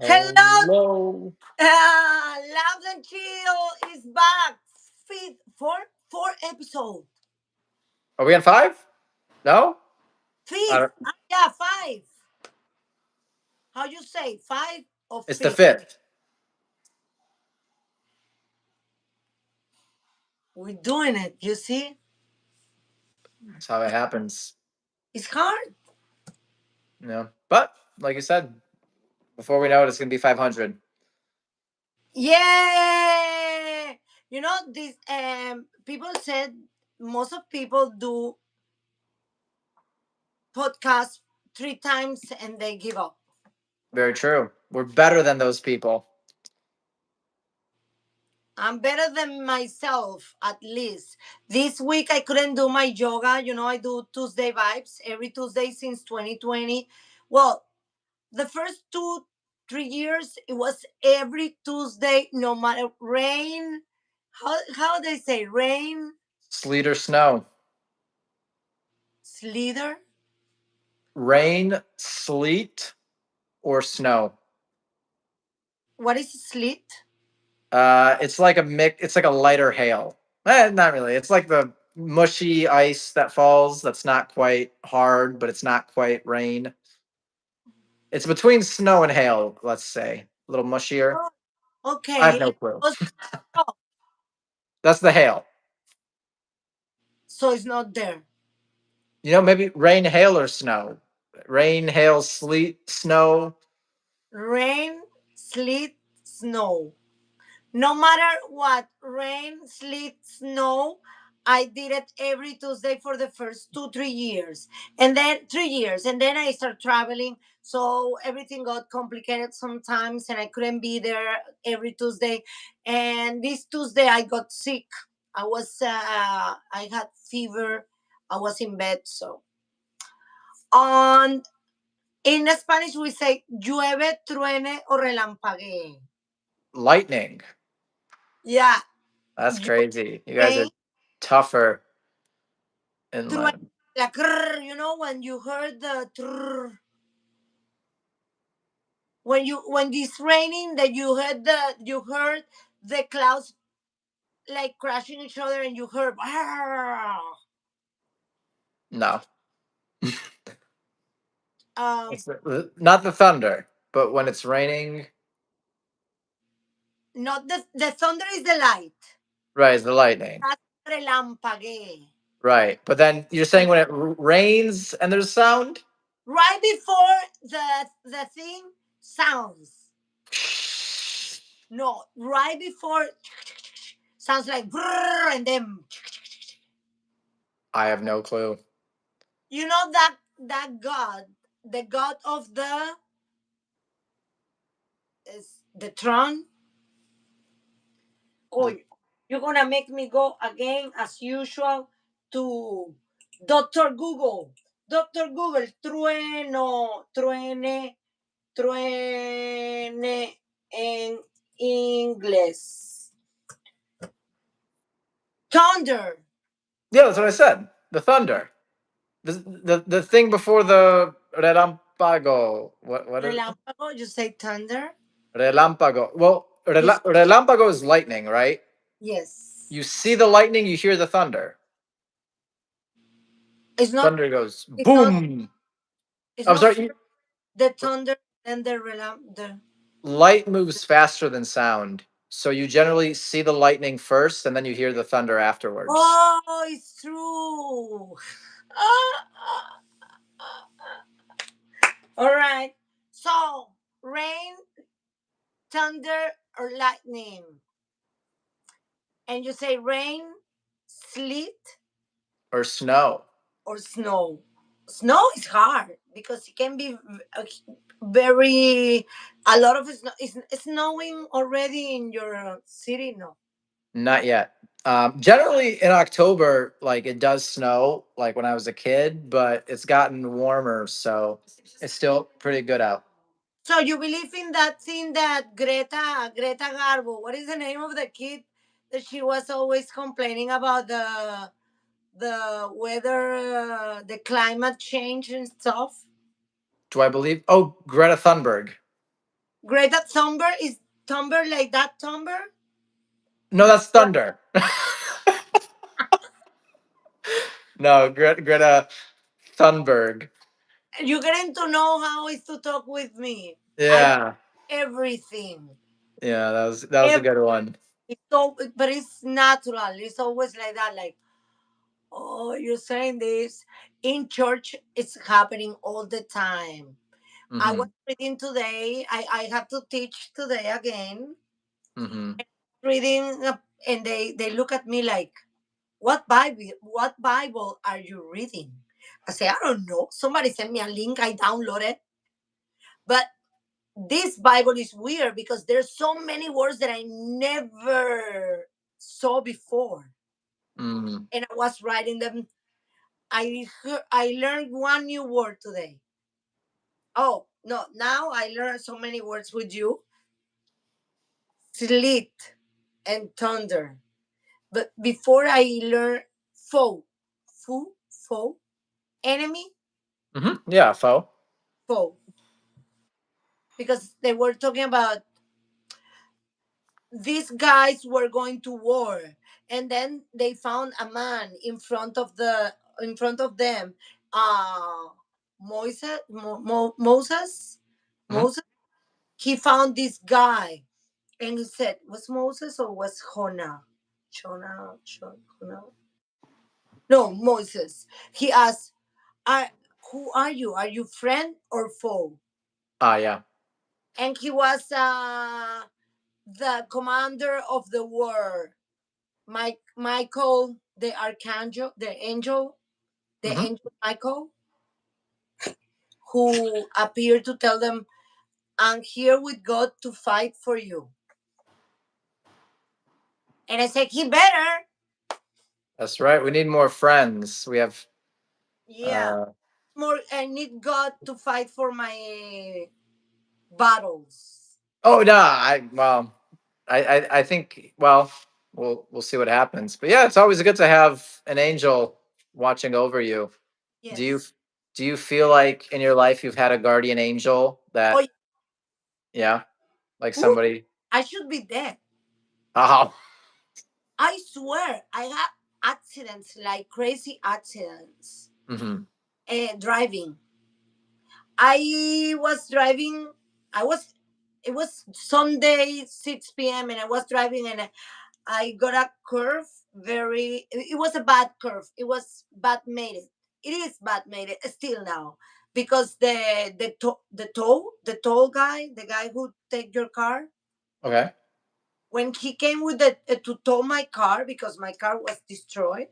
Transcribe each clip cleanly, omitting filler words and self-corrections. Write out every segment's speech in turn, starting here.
Hello, Hello. Labs and Chill is back. Fifth, four episode. Are we on five? No? I Fifth, don't, yeah, five. How you say five or it's the fifth? fifth. We're doing it. You see, That's how it happens. it's hard. But like you said, before we know it, it's gonna be 500. Yeah, this. People said most of people do podcasts 3 times and they give up. Very true. We're better than those people. I'm better than myself, at least. This week I couldn't do my yoga. I do Tuesday vibes every Tuesday since 2020. Well, the first 3 years, it was every Tuesday, no matter rain. How they say rain, Sleet or snow. slither. Rain, sleet, or snow. What is slit? It's like a mix. It's like a lighter hail. Not really. It's like the mushy ice that falls. That's not quite hard, but it's not quite rain. It's between snow and hail. Let's say a little mushier. Oh, I have okay. no clue. Oh, That's the hail. so it's not there. Maybe rain, hail, or snow. Rain, hail, sleet, snow. Rain, sleet, snow. No matter what, rain, sleet, snow, I did it every Tuesday for the first 2, 3 years. And then 3 years. And then I started traveling. So everything got complicated sometimes and I couldn't be there every Tuesday. And this Tuesday I got sick. I had fever. I was in bed. So on in Spanish we say llueve, truene o relampaguee. Lightning. Yeah. That's Llueve, crazy. You guys are tougher truene, inland. like when you heard the trrr, when it's raining, that you heard the clouds like crashing each other, and you heard No, um it's not the thunder, but when it's raining, not the thunder is the light. right? It's the lightning, That's relampague. right? But then you're saying when it rains and there's sound. Right before the thing sounds. No, right before sounds like brrr, and then I have no clue. that god, the god of the is the throne. Oh, you're gonna make me go again as usual to Doctor Google. Doctor Google, truene en inglés. Thunder. Yeah, that's what I said. The thunder. The thing before the relampago. What is it? Relámpago, you say thunder? Relampago? Well, You, relampago is lightning, right? yes. You see the lightning, you hear the thunder. It's not. Thunder goes It's not. boom. It's I'm not sorry. the thunder and the relam. The Light moves faster than sound, so you generally see the lightning first, and then you hear the thunder afterwards. Oh, it's true. Ah, ah, ah, ah. All right. So rain, thunder, or lightning, and you say rain, sleet, Or snow. or snow. Snow is hard because it can be very. A lot of snow is snowing already in your city. No. Not yet. Generally in October, like it does snow, like when I was a kid, but it's gotten warmer, so it's still pretty good out. So you believe in that thing that Greta Garbo? What is the name of the kid that she was always complaining about the weather, the climate change and stuff? Do I believe? Oh, Greta Thunberg. Greta Thunberg is Thunberg like that Thunberg? No, that's Or Thunder. No, Greta Thunberg. you getting to know how is to talk with me. I Yeah, everything. yeah, that was a Every good one. so but it's natural. It's always like that. Like, oh, you're saying this. In church, it's happening all the time. I was Mm-hmm. reading today. I have to teach today again. Mm-hmm. Reading and they look at me like, what Bible are you reading? I say, I don't know. Somebody sent me a link, I downloaded. But this Bible is weird because there's so many words that I never saw before. Mm-hmm. And I was writing them. I learned one new word today. Oh no, now I learned so many words with you. Sleet and thunder. But before I learned foe, foe, enemy, Mm-hmm. Yeah, foe. foe. Because they were talking about these guys were going to war, and then they found a man in front of them. Uh Moses, Mm-hmm. Moses. He found this guy, and he said, "Was Moses or was Jonah? Jonah? No, Moses." He asked, "I who are you? Are you friend or foe?" Ah, yeah. And he was the commander of the war, Michael, the archangel, the Mm-hmm. angel Michael, who appeared to tell them, "I'm here with God to fight for you." And I said, "He better." That's right. We need more friends. We have. Yeah, Uh, more. I need God to fight for my battles. oh no, I think we'll see what happens. But yeah, it's always good to have an angel watching over you. Do you Yes. do you feel like in your life you've had a guardian angel Oh, that yeah. yeah, like Ooh, somebody I should be dead. oh I swear, I have accidents like crazy accidents. hmm Driving. I was driving. I was. It was Sunday, 6 p.m., and I was driving, and I got a curve. It was a bad curve. It was bad made it. It is bad made it still now because the toll guy, the guy who take your car, okay. when he came with the to tow my car because my car was destroyed,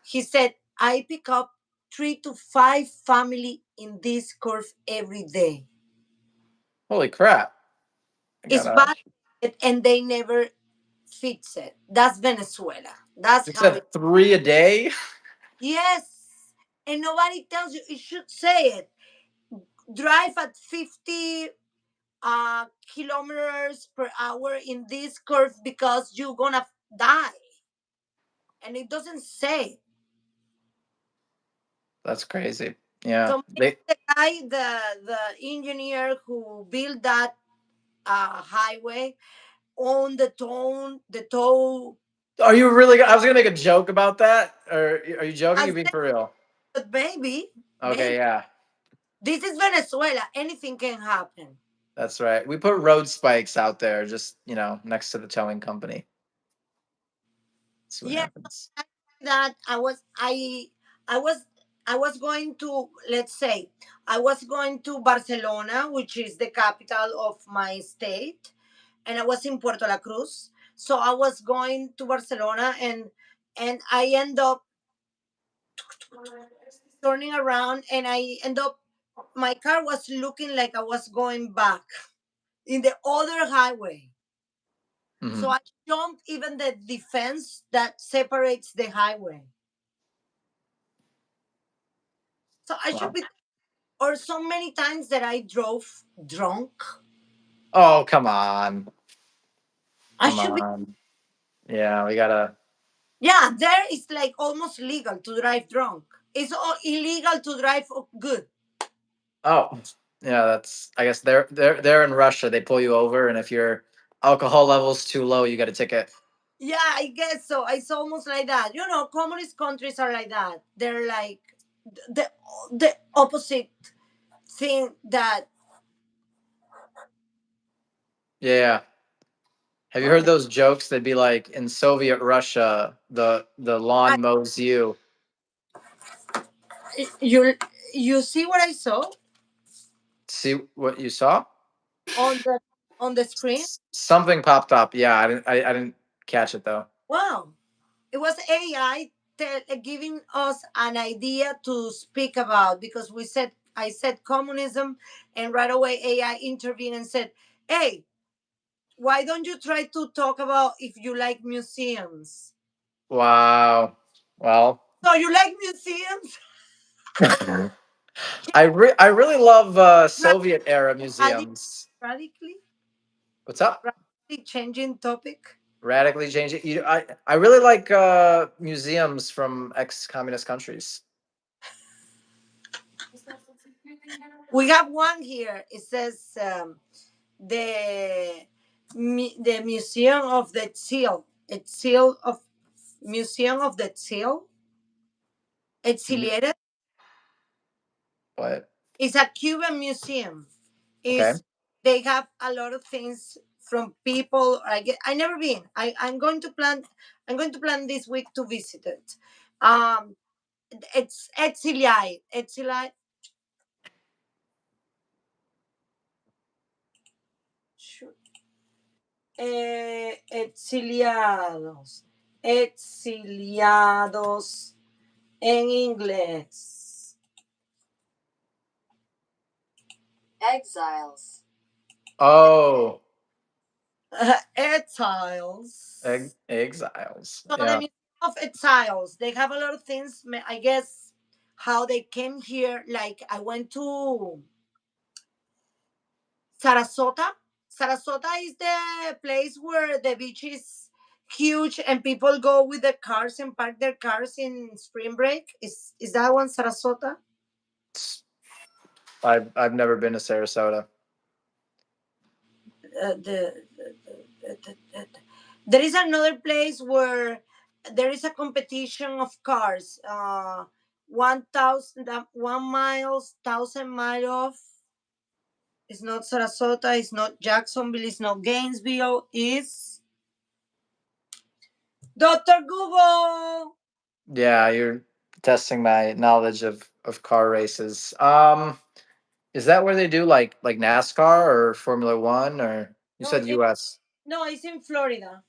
he said, "I pick up 3 to 5 family in this curve every day. Holy crap. I It's gotta bad, and they never fix it." That's Venezuela. That's you how it. said 3 a day? Yes, and nobody tells you. It should say it. Drive at 50 kilometers per hour in this curve because you're gonna die, and it doesn't say. That's crazy. Yeah. So maybe the guy, the engineer who built that highway, on the toll. Are you really I was gonna make a joke about that. Or are you joking? I You being said, for real? but maybe Okay, yeah. this is Venezuela. Anything can happen. That's right. We put road spikes out there just, next to the towing company. See what Yeah, happens. that I was I was going to, let's say, I was going to Barcelona, which is the capital of my state, and I was in Puerto La Cruz. So I was going to Barcelona, and I end up turning around, and I end up my car was looking like I was going back in the other highway. So Hmm. I jumped even the defense that separates the highway. So I should Wow. be, or so many times that I drove drunk. Oh, come on. I Come should be, on. Yeah, we gotta. yeah, there is like almost legal to drive drunk. It's illegal to drive good. Oh. Yeah, that's. I guess they're in Russia. They pull you over, and if your alcohol level's too low, you get a ticket. Yeah, I guess so. It's almost like that. You know, communist countries are like that. They're like the the opposite thing that. Yeah. Have you heard Okay. those jokes? They'd be like, in Soviet Russia, the I, lawn mows you. you you see what I saw See what you saw? on the screen? Something popped up. Yeah, I didn't catch it though. Wow, it was AI giving us an idea to speak about because I said communism, and right away AI intervened and said, "Hey, why don't you try to talk about if you like museums?" Wow. Well, So you like museums? I really love Ra- Soviet era radi- museums. radically, What's up? radically changing topic. Radically change it. I really like museums from ex-communist countries. We have one here. It says the Museum of the Seal. It's seal of Museum of the Seal. Mu- Exiliated. What? It's a Cuban museum. Okay. Is They have a lot of things from people. I never been. I'm going to plan. I'm going to plan this week to visit it. Um, it's exiliated. Exiliated. Exiliados. Exiliados en inglés. Exiles. Oh, Exiles. exiles. So the Yeah. Museum of Exiles, they have a lot of things. I guess how they came here. Like I went to Sarasota. Sarasota is the place where the beach is huge and people go with their cars and park their cars in spring break. Is that one Sarasota? I've never been to Sarasota. There is another place where there is a competition of cars. 1,000 miles, 1,000 mile off. It's not Sarasota. It's not Jacksonville. It's not Gainesville. It's Doctor Google. Yeah, you're testing my knowledge of car races. Is that where they do like NASCAR or Formula One, or you No, said US? no, it's in Florida.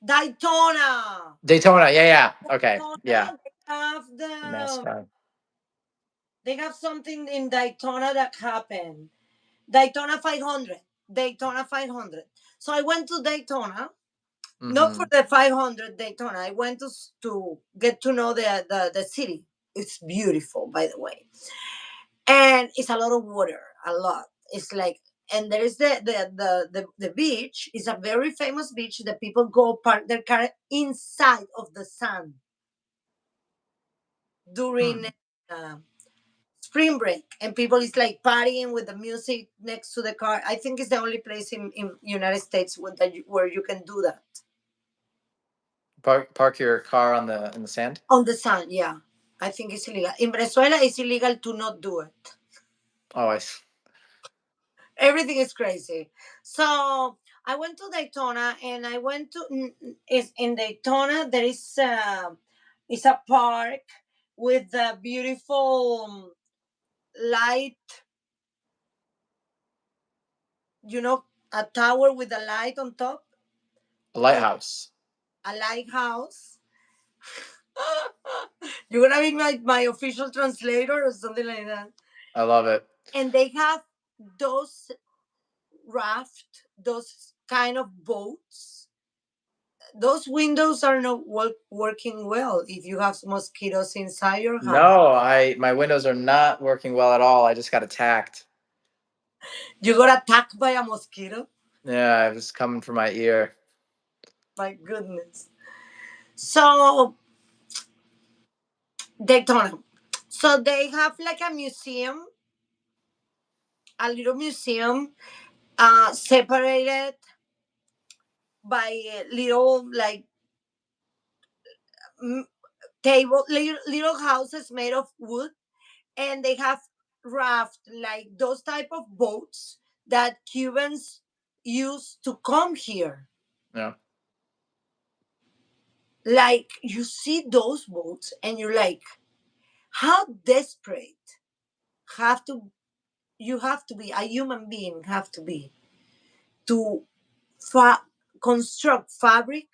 Daytona. Daytona. Yeah, yeah. Okay. Yeah. Daytona. NASCAR. They have something in Daytona that happened. Daytona 500. Daytona 500. So I went to Daytona, not for Mm-hmm. the 500 Daytona. I went to get to know the city. It's beautiful, by the way. And it's a lot of water, a lot. It's like, and there is the beach is a very famous beach that people go park their car inside of the sun during uh, spring break, and people is like partying with the music next to the car. I think it's the only place in United States where you can do that Park your car on the in the sand. on the sun. Yeah, I think it's illegal. In Venezuela, it's illegal to not do it. Oh, Everything is crazy. So I went to Daytona, and I went to is in Daytona. There is a park with a beautiful light. You know, a tower with a light on top, a lighthouse. a lighthouse. You're gonna be my official translator or something like that. I love it. And they have those raft, those kind of boats. Those windows are not working well if you have mosquitoes inside your house. No, I my windows are not working well at all. I just got attacked. You got attacked by a mosquito. Yeah, it was coming for my ear. My goodness. So Daytona. So they have like a museum a little museum, separated by little like mm, little houses made of wood, and they have raft like those type of boats that Cubans use to come here. Yeah. Like you see those boats and you're like, how desperate have to you have to be, a human being have to be, to fa- construct fabric,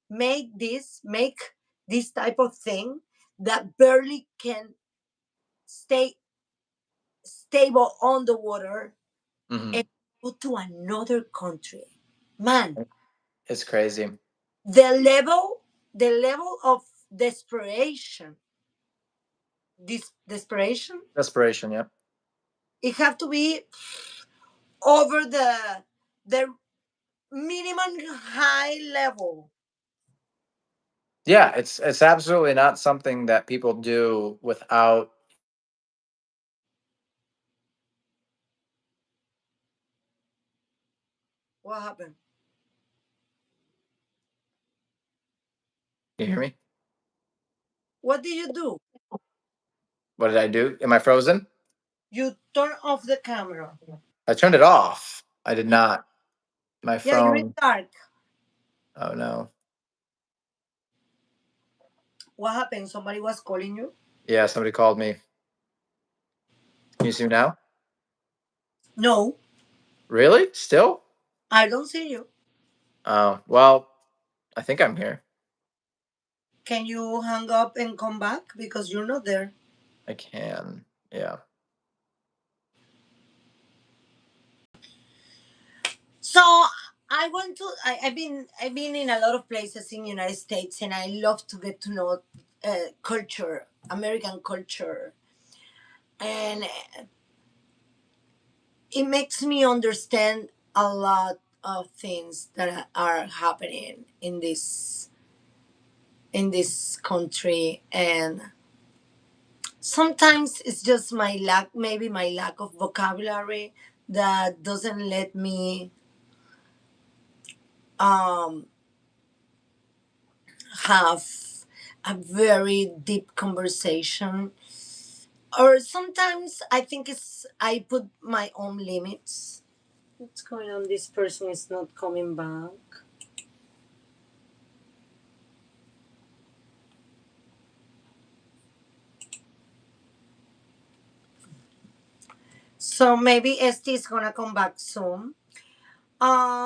make this type of thing that barely can stay stable on the water, Hmm. and go to another country. Man, It's crazy. the level of desperation, this desperation, Desperation. Yep. it have to be over the minimum high level. Yeah, it's absolutely not something that people do without. What happened? You hear me? What did you do? What did I do? Am I frozen? You turn off the camera. I turned it off. I did not. My Yeah, you're in phone. dark. Oh no. What happened? Somebody was calling you? Yeah, somebody called me. Can you see me now? No, Really? Still? I don't see you. Oh well. I think I'm here. Can you hang up and come back because you're not there? I can. Yeah. So I've been in a lot of places in United States, and I love to get to know culture, American culture, and it makes me understand a lot of things that are happening in this country. And sometimes it's just my lack, maybe my lack of vocabulary, that doesn't let me um have a very deep conversation. Or sometimes I think I put my own limits. What's going on? This person is not coming back. So maybe Esti is gonna come back soon.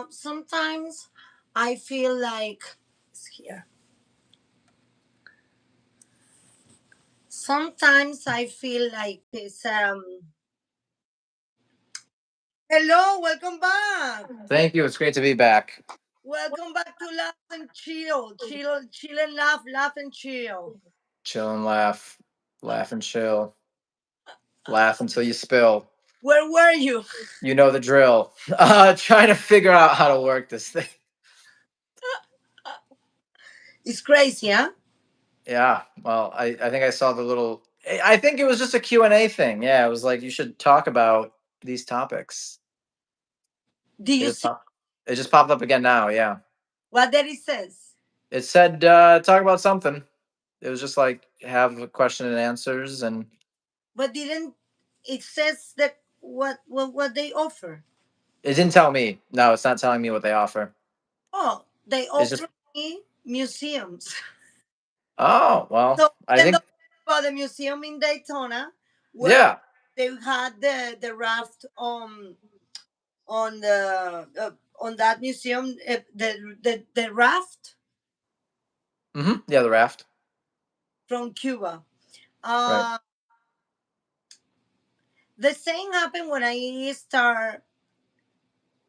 Sometimes I feel like it's here. Sometimes I feel like this. Hello, welcome back. Thank you. It's great to be back. Welcome back to Laugh and Chill. Chill and laugh, laugh and chill. Chill and laugh. Laugh and chill. Laugh until you spill. Where were you? You know the drill. Trying to figure out how to work this thing. It's crazy, huh? Yeah. Well, I think I saw the little. I think it was just a Q and A thing. Yeah, it was like you should talk about these topics. Do It you just see pop, it just popped up again now. Yeah. what that it says? It said talk about something. It was just like have a question and answers, and But didn't it says that what they offer? it didn't tell me. No, it's not telling me what they offer. Oh, they It's just offer me museums. oh well. So I even though think about the museum in Daytona, where yeah. they had the raft on that museum, the raft Yeah, the raft. from Cuba. Right. Uh, the same happened when I start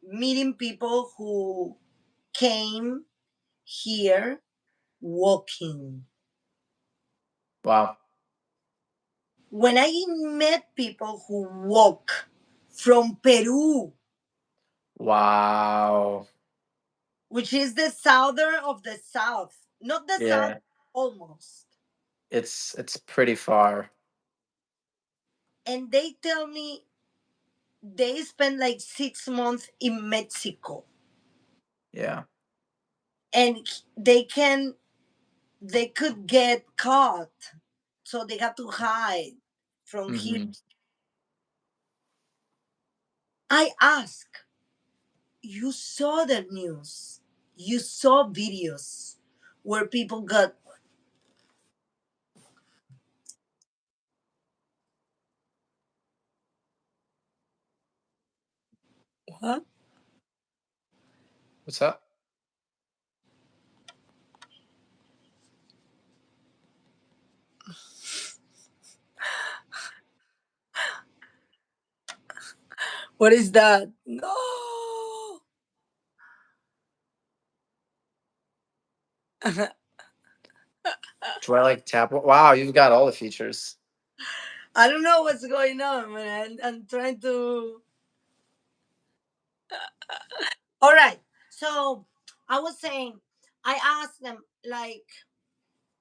meeting people who came here walking. Wow. When I met people who walk from Peru, Wow. which is the southern of the south, not the south, Yeah. almost, It's pretty far. and they tell me they spent like 6 months in Mexico, Yeah. and they could get caught, so they had to hide from here. Hmm. I ask, you saw the news, you saw videos where people got what? What's up? What is that? No. Do I like tap? Wow, you've got all the features. I don't know what's going on, man. I'm trying to. All right. So I was saying, I asked them, like,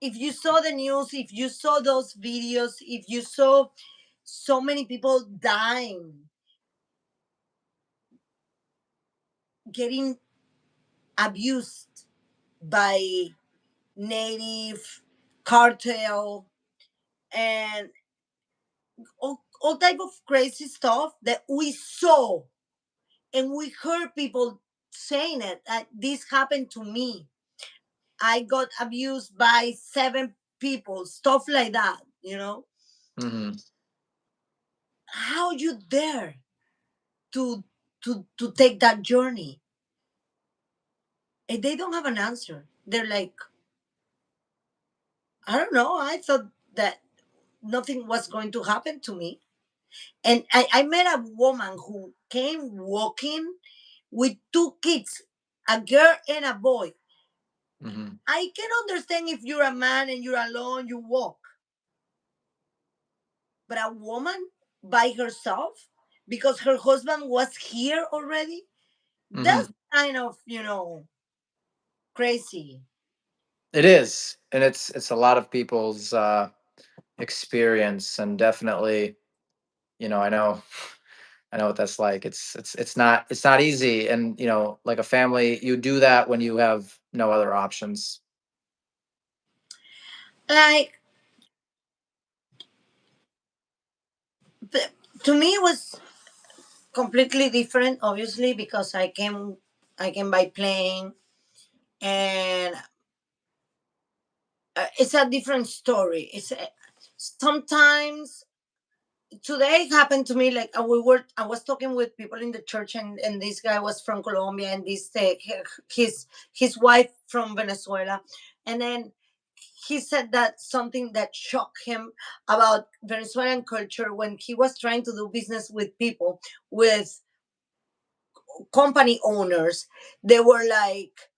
if you saw the news, if you saw those videos, if you saw so many people dying, getting abused by native cartel and all type of crazy stuff that we saw, and we heard people saying it, that this happened to me, I got abused by 7 people, stuff like that. Hmm. How you dare to to take that journey? And they don't have an answer. They're like, I don't know, I thought that nothing was going to happen to me. And I met a woman who came walking with 2 kids, a girl and a boy. Hmm. I can understand if you're a man and you're alone, you walk. But a woman by herself, because her husband was here already, that's Hmm. kind of, crazy. It is, and it's a lot of people's experience, and definitely, I know, I know what that's like. It's not easy, and like a family, you do that when you have no other options. Like, to me, it was completely different, obviously, because I came by plane, and it's a different story. Sometimes today it happened to me, like, I was talking with people in the church, and this guy was from Colombia, and this his wife from Venezuela, and then he said that something that shocked him about Venezuelan culture when he was trying to do business with people, with company owners. They were like,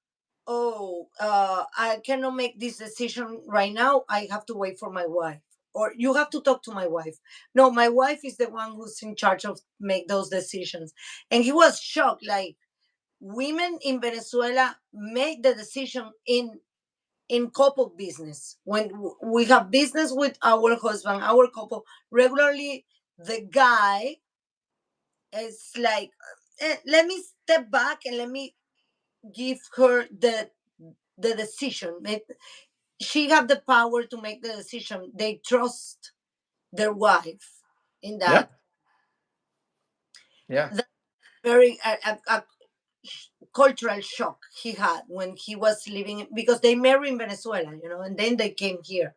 oh, I cannot make this decision right now, I have to wait for my wife, or you have to talk to my wife. No, my wife is the one who's in charge of make those decisions. And he was shocked, like, women in Venezuela make the decision in couple business. When we have business with our husband, our couple, regularly the guy is like, let me step back and let me give her the decision. She have the power to make the decision. They trust their wife in Yeah, that. yeah. That's very a cultural shock he had when he was living, because they married in Venezuela, and then they came here.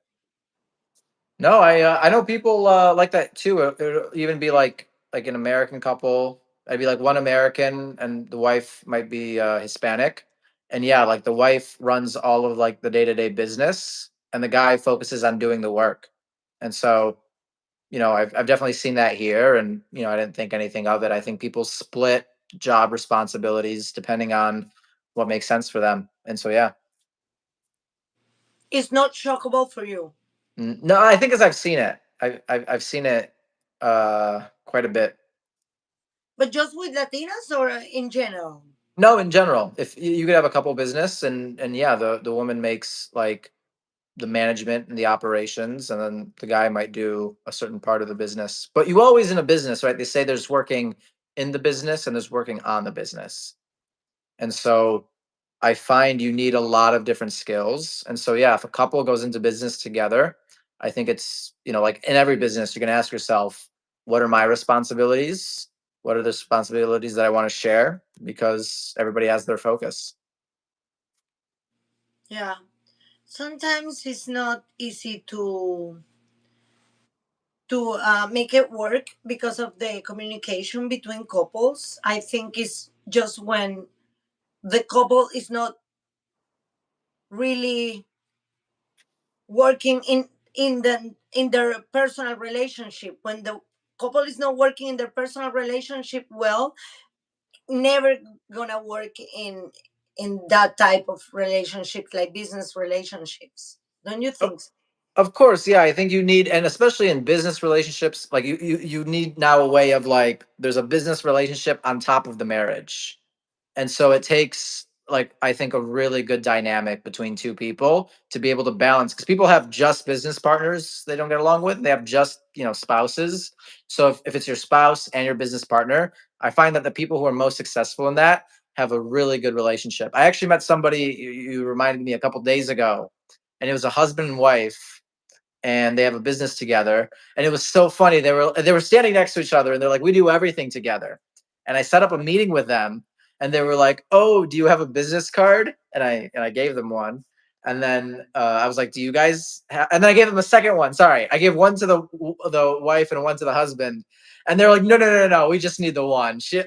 No, I know people like that too. It'll even be like an American couple. I'd be like one American, and the wife might be Hispanic, and yeah, like the wife runs all of like the day to day business, and the guy focuses on doing the work. And so, I've definitely seen that here, and I didn't think anything of it. I think people split job responsibilities depending on what makes sense for them, and so yeah. It's not shockable for you, No, I think as I've seen it, I've seen it quite a bit. but just with Latinas or in general? No, in general, if you could have a couple business, and yeah, the woman makes like the management and the operations, and then the guy might do a certain part of the business. But you always in a business, right? They say there's working in the business and there's working on the business. And so I find you need a lot of different skills. And so, yeah, if a couple goes into business together, I think it's, like in every business, you're going to ask yourself, what are my responsibilities? What are the responsibilities that I want to share? Because everybody has their focus. Yeah. Sometimes it's not easy to make it work because of the communication between couples. I think it's just when the couple is not really working in their personal relationship. When the couple is not working in their personal relationship well, never gonna work in that type of relationships, like business relationships. Don't you Oh, think so? of course, yeah. I think you need, and especially in business relationships, like you need now a way of like, there's a business relationship on top of the marriage. And so it takes, like, I think a really good dynamic between two people to be able to balance, because people have just business partners they don't get along with. They have just, spouses. So if it's your spouse and your business partner, I find that the people who are most successful in that have a really good relationship. I actually met somebody, you reminded me, a couple days ago, and it was a husband and wife, and they have a business together. And it was so funny. They were standing next to each other, and they're like, "We do everything together." And I set up a meeting with them, and they were like, "Oh, do you have a business card?" And I gave them one. And then I was like, "Do you guys?" And then I gave them a second one. Sorry, I gave one to the wife and one to the husband. And they're like, "No, no, no, no, no. We just need the one." She.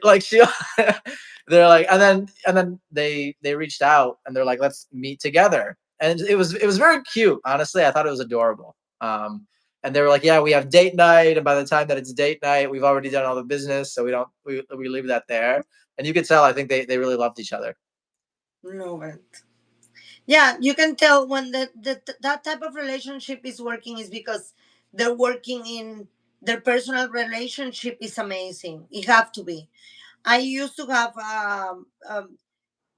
They're like, and then they reached out, and they're like, "Let's meet together." And it was very cute. Honestly, I thought it was adorable. And they were like, "Yeah, we have date night, and by the time that it's date night, we've already done all the business, so we leave that there." And you could tell, I think they really loved each other. No, but yeah, you can tell when that type of relationship is working is because they're working in their personal relationship is amazing. It have to be. I used to have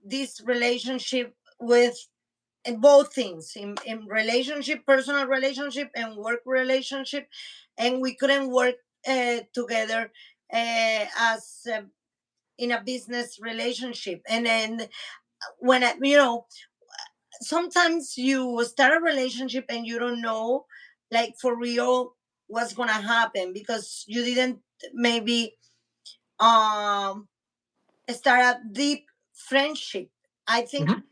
this relationship with in both things in relationship, personal relationship, and work relationship, and we couldn't work together as in a business relationship. And then when sometimes you start a relationship and you don't know, like for real, what's gonna happen because you didn't maybe um start a deep friendship. I think Mhm.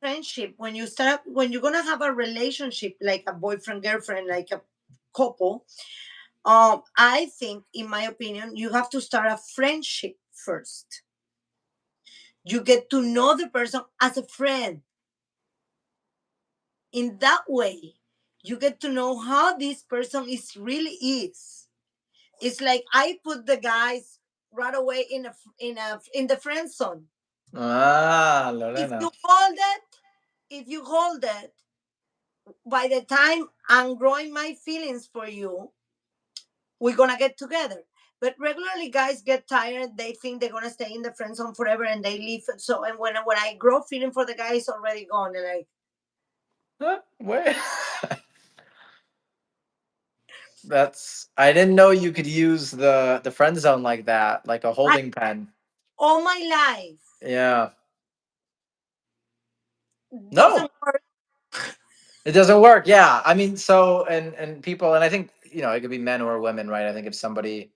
friendship, when you're gonna have a relationship like a boyfriend girlfriend, like a couple, I think, in my opinion, you have to start a friendship first. You get to know the person as a friend. In that way, you get to know how this person is. It's like I put the guys right away in the friend zone. Ah, If Lorena. you hold it, if you hold it, by the time I'm growing my feelings for you, we're gonna get together. But regularly, guys get tired. They think they're gonna stay in the friend zone forever, and they leave. So, and when I grow feeling for the guy, it's already gone. And Huh? Wait. That's, I didn't know you could use the friend zone like that, like a I holding pen. all my life Yeah. doesn't No, work. it doesn't work. Yeah. I mean, so and people, and I think, it could be men or women, right? I think if somebody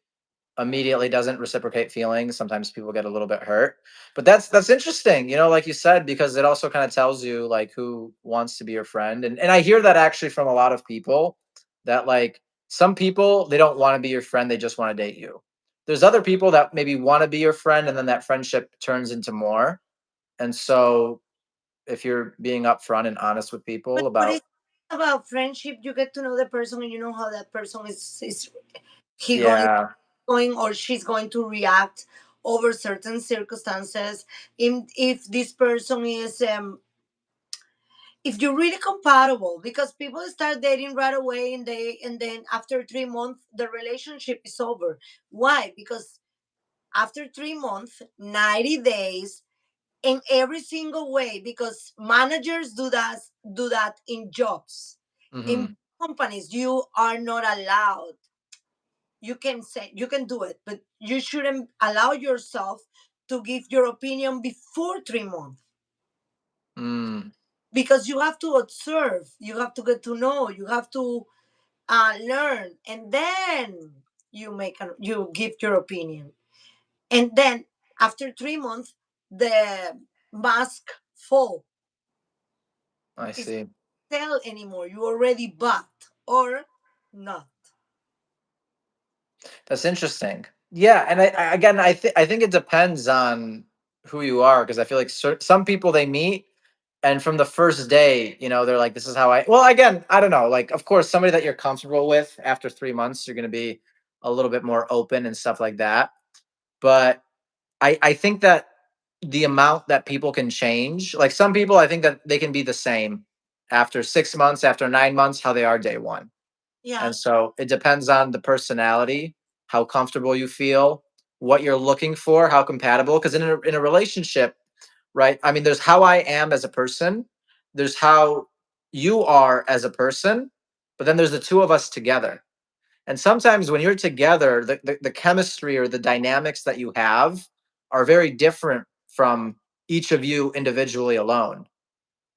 immediately doesn't reciprocate feelings, sometimes people get a little bit hurt. But that's interesting, like you said, because it also kind of tells you like who wants to be your friend. And I hear that actually from a lot of people, that like some people, they don't want to be your friend, they just want to date you. There's other people that maybe want to be your friend, and then that friendship turns into more. And so if you're being upfront and honest with But people what is about, about friendship? You get to know the person, and you know how that person is he yeah. going or she's going to react over certain circumstances. If this person is if you're really compatible, because people start dating right away and then after 3 months the relationship is over. Why? Because after 3 months, 90 days, in every single way, because managers do that in jobs, in Hmm. companies, you are not allowed You can say, you can do it, but you shouldn't allow yourself to give your opinion before 3 months, Mm, because you have to observe, you have to get to know, you have to learn, and then you give your opinion. And then after 3 months, the mask fall. I It's see. not sell anymore. You already bought or not. That's interesting. Yeah, and again, I think it depends on who you are because I feel like some people they meet and from the first day, they're like, "This is how I." Well, again, I don't know. Like, of course, somebody that you're comfortable with after 3 months, you're going to be a little bit more open and stuff like that. But I think that the amount that people can change, like some people, I think that they can be the same after 6 months, after 9 months, how they are day one. Yeah. And so it depends on the personality, how comfortable you feel, what you're looking for, how compatible. Because in a relationship, right? I mean, there's how I am as a person, there's how you are as a person, but then there's the two of us together. And sometimes when you're together, the chemistry or the dynamics that you have are very different from each of you individually alone.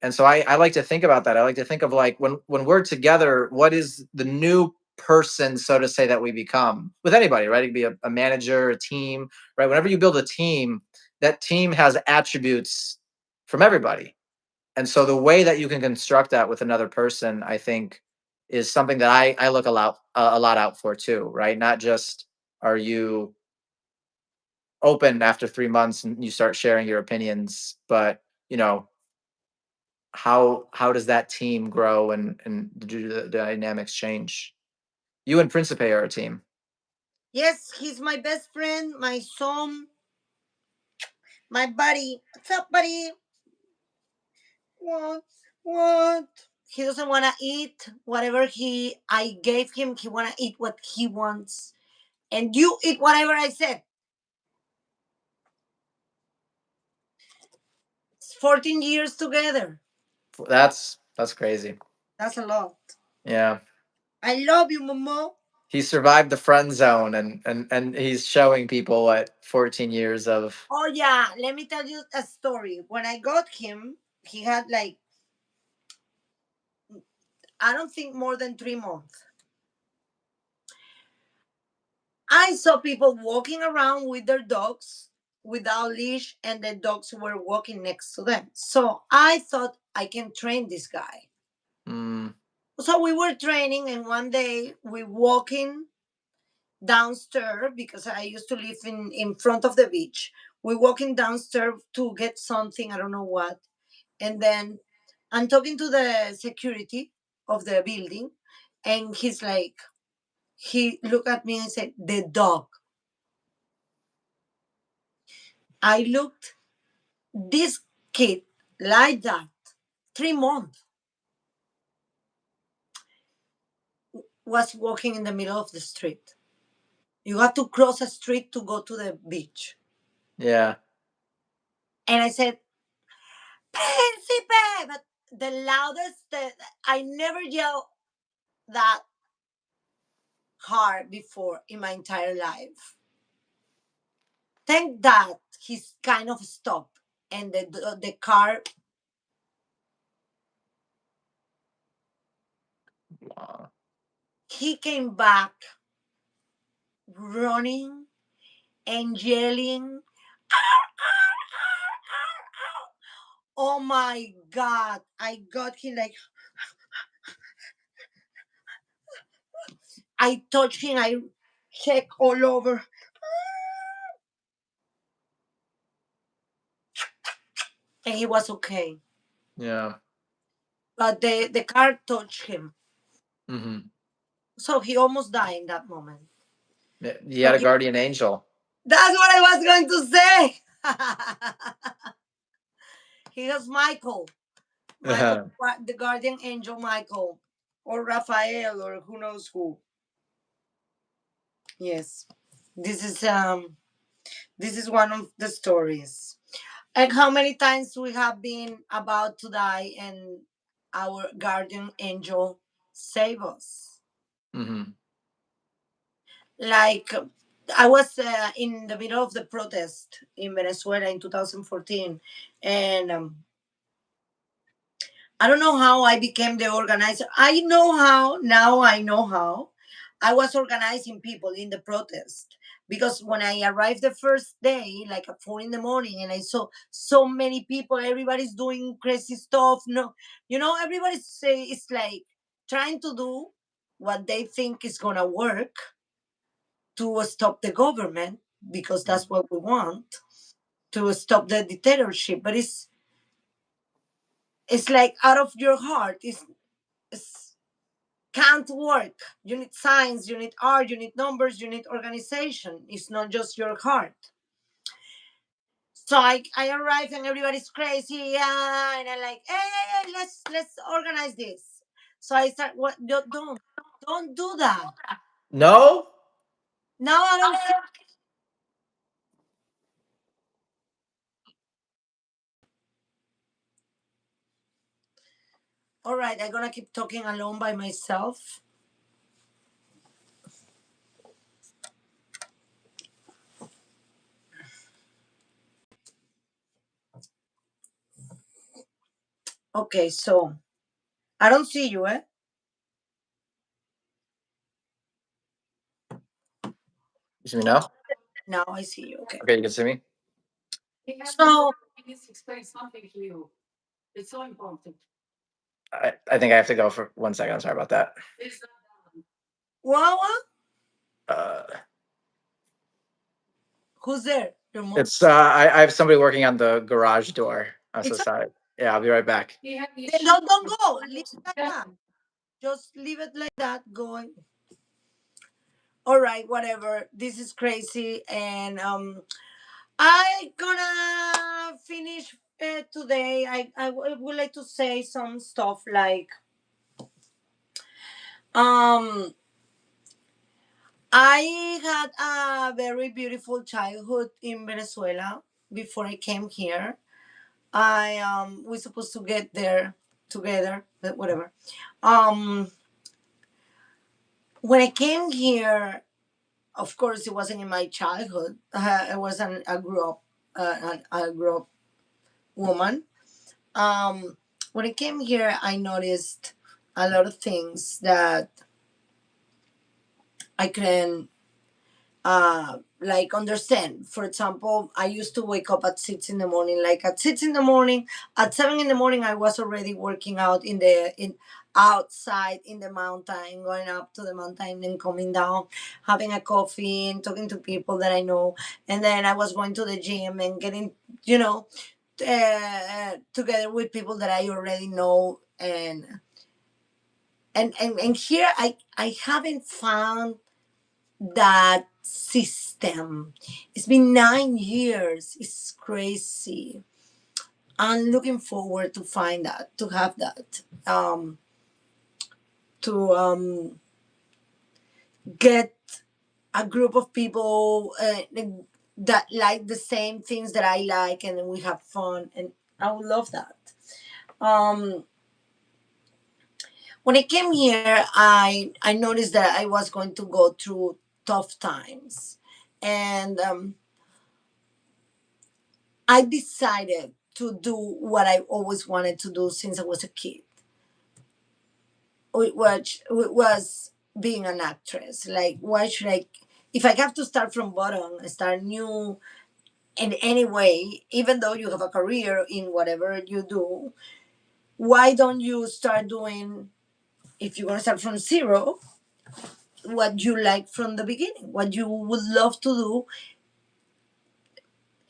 And so I like to think about that. I like to think of like when we're together, what is the new person, so to say, that we become with anybody, right? It could be a manager, a team, right? Whenever you build a team, that team has attributes from everybody. And so the way that you can construct that with another person, I think, is something that I look a lot out for too, right? Not just are you open after 3 months and you start sharing your opinions, but you know how does that team grow and do the dynamics change? You and Principe are a team. Yes, he's my best friend, my son, my buddy. What's up, buddy? What? What? He doesn't want to eat whatever I gave him. He want to eat what he wants, and you eat whatever I said. It's 14 years together. That's crazy. That's a lot. Yeah. I love you, Momo. He survived the friend zone and he's showing people what 14 years of. Oh yeah, let me tell you a story. When I got him, he had like, I don't think more than 3 months. I saw people walking around with their dogs without leash, and the dogs were walking next to them. So I thought I can train this guy. Mm, So we were training, and one day we walking downstairs because I used to live in front of the beach. We walking downstairs to get something, I don't know what. And then I'm talking to the security of the building, and he's like, he looked at me and said, "The dog." I looked, this kid like that, 3 months, was walking in the middle of the street. You have to cross a street to go to the beach. yeah. And I said, "Príncipe!" But the loudest, I never yelled that hard before in my entire life. Thank that he's kind of stopped, and the car, Wow. he came back running and yelling. Oh my god! I got him like, I touched him. I check all over, and he was okay. Yeah. But the car touched him, Hmm. so he almost died in that moment. He had But a guardian angel. that's what I was going to say. He was Michael. Michael, Yeah. the guardian angel Michael, or Raphael, or who knows who. Yes, this is um, this is one of the stories. And how many times we have been about to die, and our guardian angel save us. Hmm. Like I was in the middle of the protest in Venezuela in 2014, and I don't know how I became the organizer. I know how now. I know how. I was organizing people in the protest because when I arrived the first day, like at 4 in the morning, and I saw so many people, everybody's doing crazy stuff. No, everybody's say it's like trying to do what they think is gonna work to stop the government because that's what we want to stop the dictatorship. But it's like out of your heart. It's can't work. You need science, you need art, you need numbers, you need organization. It's not just your heart. So I arrive and everybody's crazy, yeah, and I'm like, hey, let's organize this. So I start what don't do that. No. Now I don't feel all right. I'm gonna keep talking alone by myself. Okay, so I don't see you, eh? You see me now? Now I see you. Okay. Okay, you can see me. So I think I have to go for 1 second. I'm sorry about that. Wawa, Uh, who's there? Your mom? it's I have somebody working on the garage door. I'm so It's sorry. Yeah, I'll be right back. then don't go. Leave it like that. Just leave it like that. Going. All right, whatever. This is crazy, and I gonna finish today. Would like to say some stuff like um. I had a very beautiful childhood in Venezuela before I came here. I we're supposed to get there together, but whatever. Um, when I came here, of course, it wasn't in my childhood. I was a grew up, a grew up woman. When I came here, I noticed a lot of things that I couldn't like understand. For example, I used to wake up at 6 in the morning. Like at 6 in the morning, at 7 in the morning, I was already working out in outside in the mountain, going up to the mountain and coming down, having a coffee and talking to people that I know. And then I was going to the gym and getting, you know, together with people that I already know. And here I haven't found that system. It's been 9 years. It's crazy. I'm looking forward to find that, to have that, to get a group of people that like the same things that I like, and then we have fun, and I would love that. Um, when I came here, I noticed that I was going to go through tough times, and I decided to do what I always wanted to do since I was a kid, which was being an actress. Like, why should I? If I have to start from bottom, start new in any way, even though you have a career in whatever you do, why don't you start doing? If you're gonna start from zero, what you like from the beginning, what you would love to do,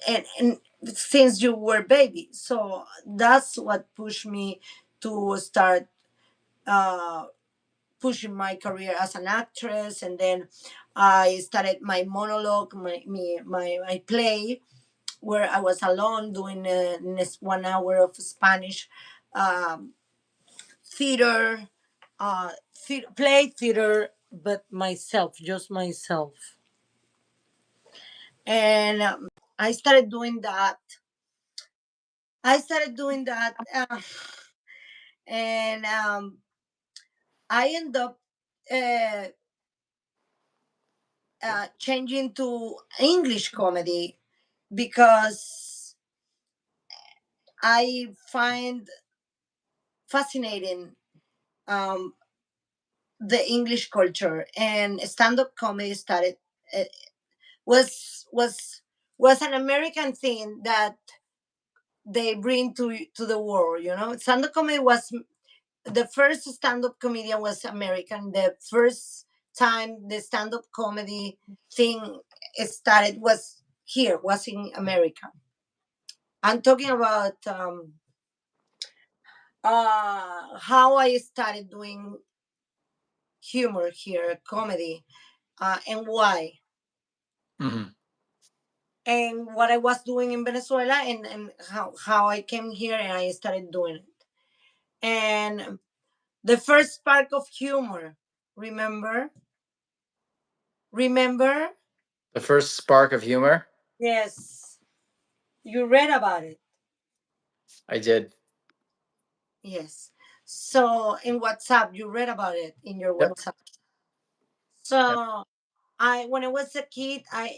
and since you were baby. So that's what pushed me to start uh, pushing my career as an actress, and then I started my monologue, my play, where I was alone doing this 1 hour of Spanish um, theater, play theater, but myself, just myself, and I started doing that. I started doing that, and I end up. Uh, changing to English comedy because I find fascinating um, the English culture, and stand-up comedy started uh, was was was an American thing that they bring to the world. You know, stand-up comedy was the first stand-up comedian was American. The first time the stand-up comedy thing started was in America. I'm talking about how I started doing humor here, comedy, and why, Hmm. and what I was doing in Venezuela, and how I came here and I started doing it. And the first spark of humor, remember? Remember? The first spark of humor. Yes, you read about it. I did. Yes. So in WhatsApp, you read about it in your Yep. WhatsApp. Yep. So I when I was a kid, I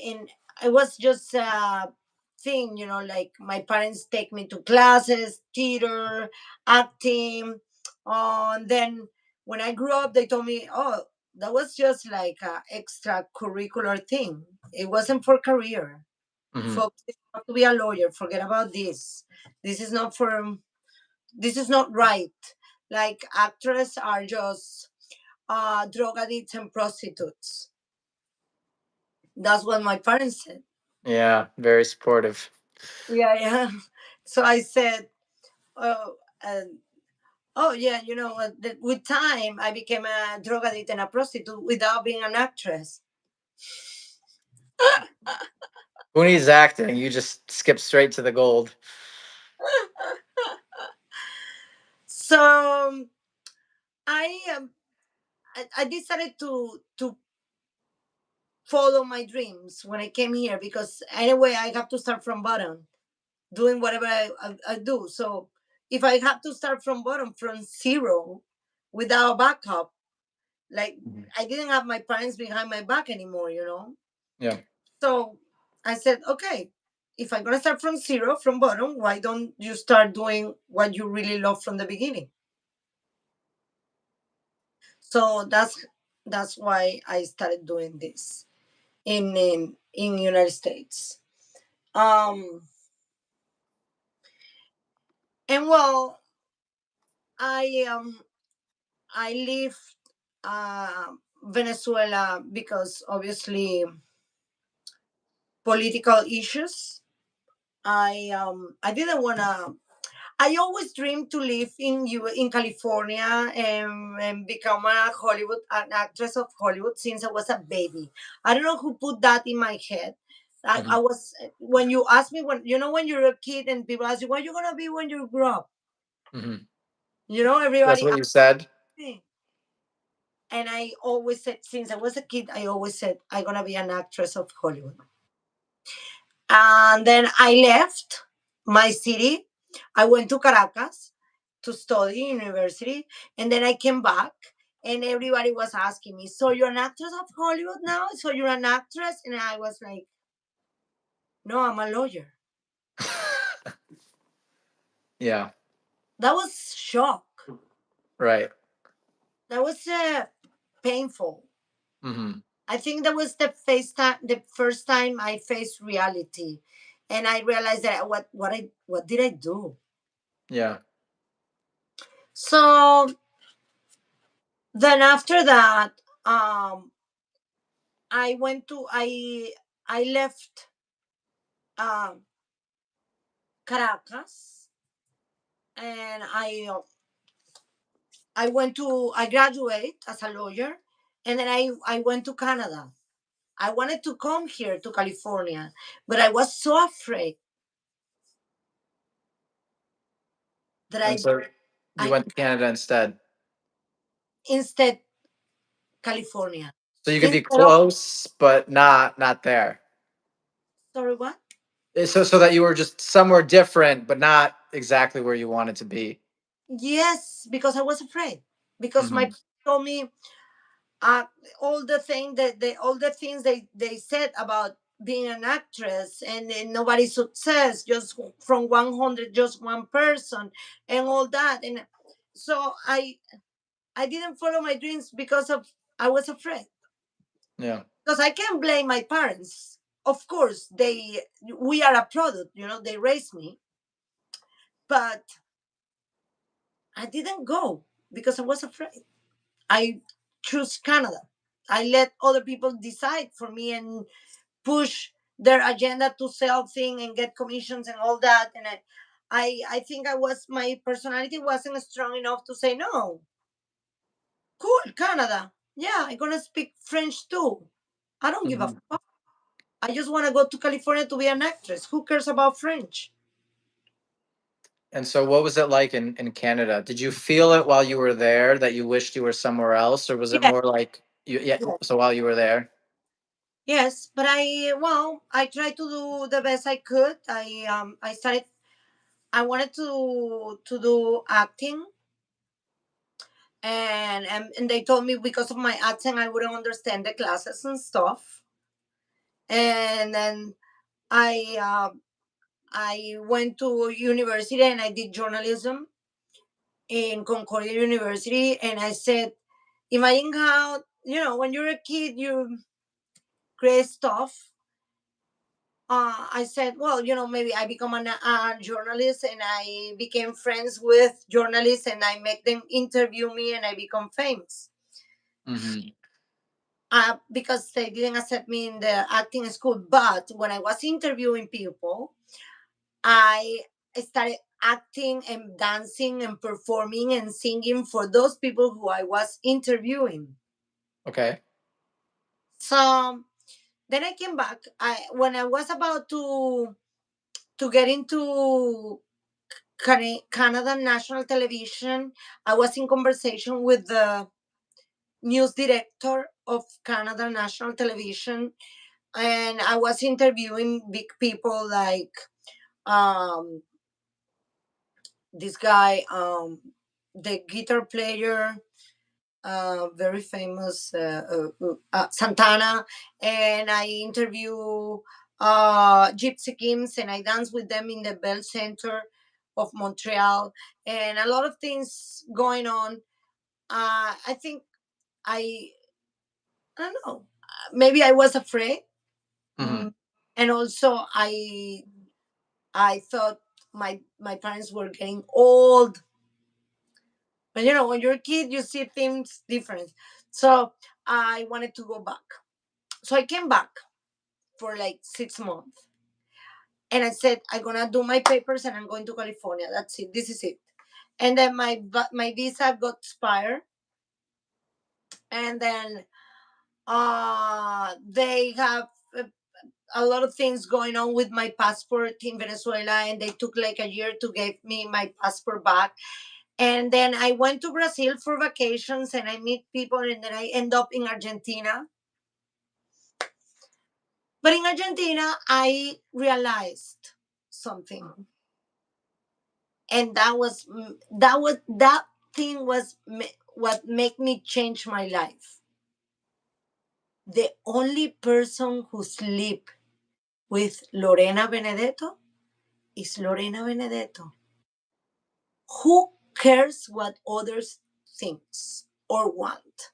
was just a thing, like my parents take me to classes, theater, acting. And then when I grew up, they told me, "Oh, that was just like a extracurricular thing. It wasn't for career. Hmm. Folks, you have to be a lawyer. Forget about this. This is not for. This is not right. Like actors are just drug addicts and prostitutes." That's what my parents said. Yeah, very supportive. Yeah, yeah. So I said, oh, and oh yeah, with time I became a drug addict and a prostitute without being an actress. Who needs acting? You just skip straight to the gold. So I decided to follow my dreams when I came here because anyway I have to start from bottom, doing whatever I do. So if I have to start from bottom, from zero, without backup, like Mhm. I didn't have my parents behind my back anymore. Yeah. So I said, okay, if I'm gonna start from zero, from bottom, why don't you start doing what you really love from the beginning? So that's why I started doing this in United States. Um and well, I I left Venezuela because obviously political issues. I didn't wanna. I always dreamed to live in California and become an actress of Hollywood since I was a baby. I don't know who put that in my head. I Hmm. was when you ask me when you're a kid and people ask you what you're gonna be when you grow up. Hmm. That's Everybody what you asks said. me, and I always said since I was a kid, I always said I'm gonna be an actress of Hollywood. And then I left my city. I went to Caracas to study university, and then I came back, and everybody was asking me, "So you're an actress of Hollywood now? So you're an actress?" And I was like, "No, I'm a lawyer." Yeah. That was shock. Right. That was painful. Hmm. I think that was the first time I faced reality, and I realized that what did I do? Yeah. So then after that, I left um, Caracas, and I graduate as a lawyer, and then I went to Canada. I wanted to come here to California, but I was so afraid that And so you I went to Canada instead. instead California So you could be instead of close, but not there. sorry what? So that you were just somewhere different, but not exactly where you wanted to be. Yes, because I was afraid because my Hmm. parents told me uh, all the thing that they all the things they said about being an actress, and nobody's success, just from 100, just one person, and all that. And so I didn't follow my dreams because of I was afraid. Yeah. Because I can't blame my parents. Of course, we are a product, they raised me, but I didn't go because I was afraid. I choose Canada. I let other people decide for me and push their agenda to sell thing and get commissions and all that. And I think my personality wasn't strong enough to say no. Cool, Canada. Yeah, I'm gonna speak French too. I don't give a Hmm. fuck. I just want to go to California to be an actress. Who cares about French? And so, what was it like in Canada? Did you feel it while you were there that you wished you were somewhere else, or was it Yeah, more like you? Yeah. yeah. So while you were there. Yes, but I tried to do the best I could. I started. I wanted to do acting, and they told me because of my accent I wouldn't understand the classes and stuff. And then I I went to university and I did journalism in Concordia University, and I said, imagine how when you're a kid you create stuff. I said, well, maybe I become a journalist, and I became friends with journalists, and I make them interview me, and I become famous. Hmm. Because they didn't accept me in the acting school. But when I was interviewing people, I started acting and dancing and performing and singing for those people who I was interviewing. Okay. So then I came back. When I was about to get into Canada National Television, I was in conversation with the news director of Canada National Television, and I was interviewing big people like um, this guy, the guitar player, very famous, Santana, and I interview Gypsy Kings, and I dance with them in the Bell Center of Montreal, and a lot of things going on. I think I I don't know. Maybe I was afraid, Hmm. mm, and also I thought my parents were getting old. But when you're a kid, you see things different. So I wanted to go back. So I came back for like 6 months, and I said I'm gonna do my papers and I'm going to California. That's it. This is it. And then my visa got expired, and then they have a lot of things going on with my passport in Venezuela, and they took like a year to give me my passport back. And then I went to Brazil for vacations, and I meet people, and then I end up in Argentina. But in Argentina, I realized something, and that thing was what made me change my life. The only person who sleep with Lorena Benedetto is Lorena Benedetto. Who cares what others thinks or want?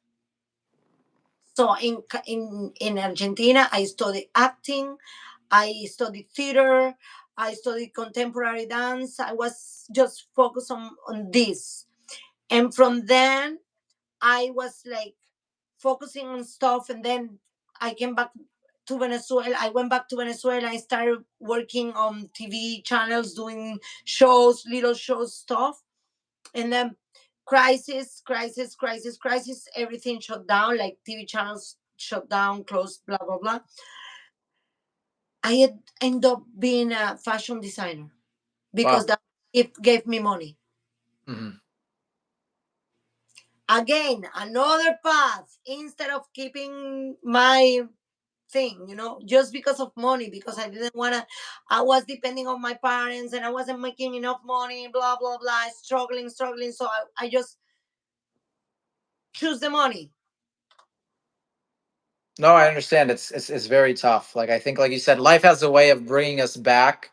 So in Argentina, I studied acting, I studied theater, I studied contemporary dance. I was just focused on this, and from then I was like focusing on stuff, and then I came back to Venezuela. I went back to Venezuela. I started working on TV channels, doing shows, little shows, stuff, and then crisis, everything shut down, like TV channels shut down, closed, blah blah blah. I had end up being a fashion designer because Wow. that it gave me money. Hmm. Again, another path instead of keeping my thing, just because of money, because I didn't want to. I was depending on my parents, and I wasn't making enough money, blah blah blah, struggling. So I just choose the money. No, I understand. It's very tough. Like I think, like you said, life has a way of bringing us back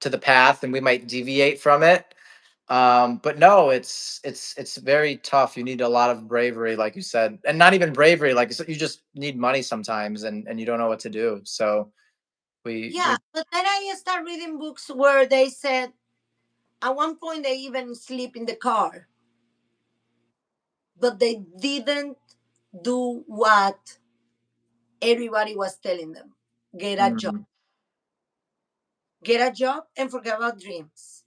to the path, and we might deviate from it. But no, it's very tough. You need a lot of bravery, like you said, and not even bravery. Like you just need money sometimes, and you don't know what to do. So Yeah, we but then I start reading books where they said at one point they even sleep in the car, but they didn't do what everybody was telling them. Get a job. mm, Get a job and forget about dreams.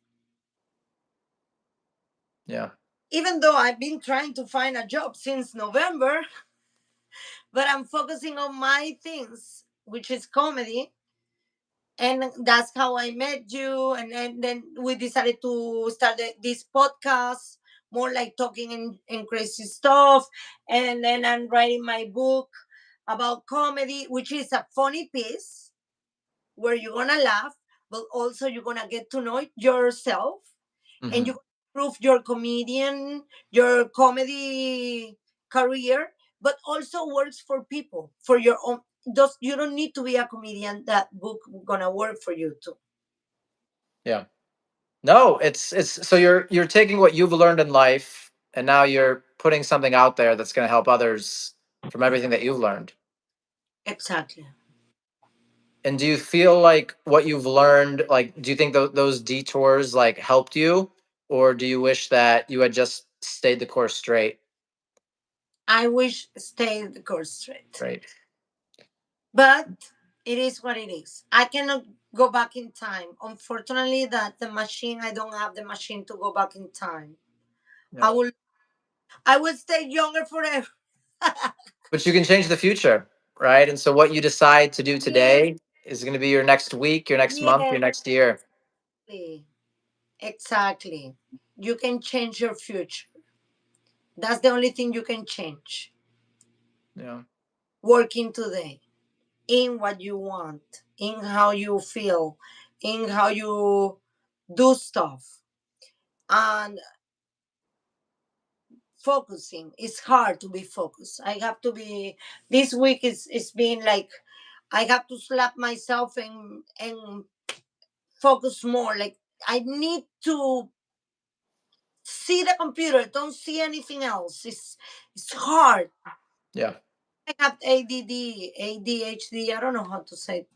yeah. Even though I've been trying to find a job since November, but I'm focusing on my things, which is comedy. And that's how I met you. And then we decided to start this podcast, more like talking and crazy stuff. And then I'm writing my book about comedy, which is a funny piece where you're gonna laugh, but also you're gonna get to know yourself, and you Hmm. improve your your comedy career, but also works for people for your own. Does You don't need to be a comedian. That book gonna work for you too. Yeah. No, it's so you're taking what you've learned in life, and now you're putting something out there that's going to help others from everything that you've learned. Exactly. And do you feel like what you've learned, like, do you think those detours like helped you, or do you wish that you had just stayed the course straight? I wish stay the course straight, Right. but it is what it is. I cannot go back in time. Unfortunately, that the machine. I don't have the machine to go back in time. I Yeah. will. I will stay younger forever. But you can change the future, right? And so what you decide to do Yeah. today is going to be your next week, your next month, Yes. your next year. Exactly. You can change your future. That's the only thing you can change. Yeah. Working today in what you want, in how you feel, in how you do stuff. And focusing. It's hard to be focused. I have to be this week is being like I have to slap myself and focus more. Like I need to see the computer, don't see anything else. It's hard. Yeah. I have ADD, ADHD. I don't know how to say it.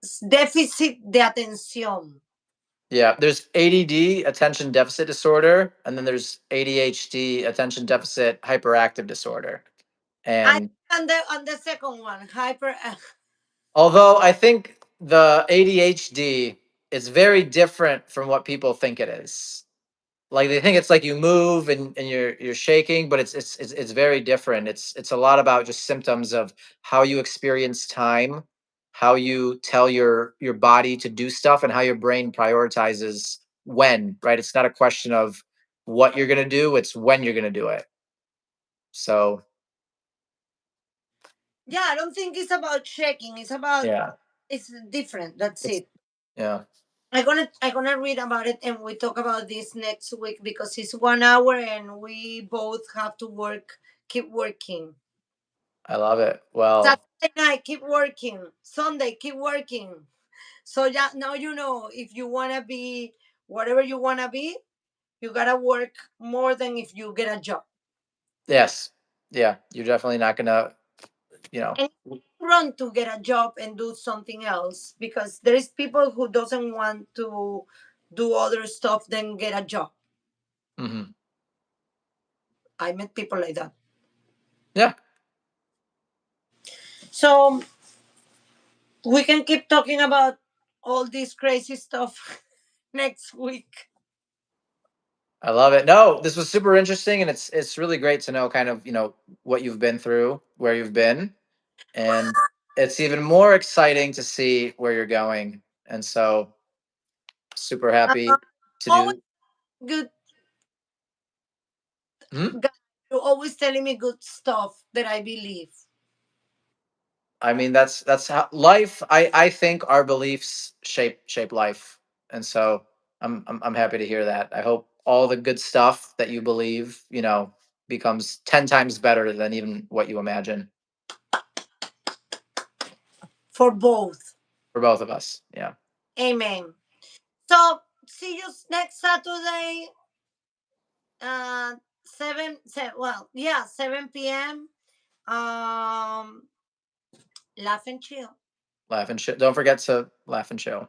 It's deficit de atención. Yeah, there's ADD, attention deficit disorder, and then there's ADHD, attention deficit hyperactive disorder. I And on the second one, hyper. although I think the ADHD is very different from what people think it is. Like they think it's like you move and you're shaking, but it's very different. It's a lot about just symptoms of how you experience time, how you tell your body to do stuff, and how your brain prioritizes when, right? It's not a question of what you're gonna do, it's when you're gonna do it. So Yeah, I don't think it's about checking. It's about yeah. it's different. That's It's it. yeah. I'm gonna read about it and we talk about this next week because it's 1 hour and we both have to work. Keep working. I love it. Well, Saturday night, keep working. Sunday, keep working. So yeah, now you know if you wanna be whatever you wanna be, you gotta work more than if you get a job. yes. Yeah. You're definitely not gonna, you know. And run to get a job and do something else because there is people who doesn't want to do other stuff than get a job. Mhm. I met people like that. Yeah. So we can keep talking about all this crazy stuff next week. I love it. No, this was super interesting, and it's really great to know kind of what you've been through, where you've been, and it's even more exciting to see where you're going. And so, super happy to Always do. good Hmm? guy. You're always telling me good stuff that I believe. I mean, that's how life. I think our beliefs shape life, and so I'm happy to hear that. I hope all the good stuff that you believe, becomes 10 times better than even what you imagine. for both. for both of us. Yeah. Amen. So see you next Saturday, 7, yeah, 7 p.m. Um, laugh and chill. Laugh and show. Don't forget to laugh and show.